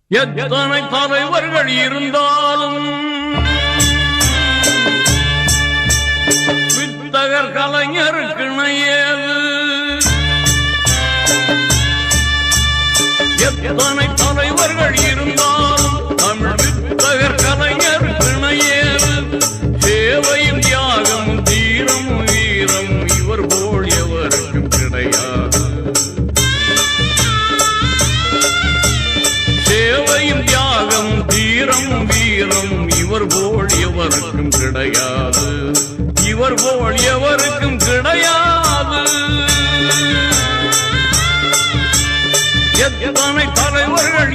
எத்தனை தலைவர்கள் இருந்தாலும் வித்தகர் கலைஞருக்கு இணையேது. எத்தனை தலைவர்கள் இருந்தாலும் தமிழ் வித்தகர் கலைஞருக்கு இணையேது. சேவையும் தியாகமும் தீரமும் வீரம் இவர் போல் எவருக்கும் கிடையாது. சேவையும் தியாகம் தீரம் வீரம் இவர் போல் எவருக்கும் கிடையாது. இவர் போல் எவருக்கும் கிடையாது. எத்தனை தலைவர்கள்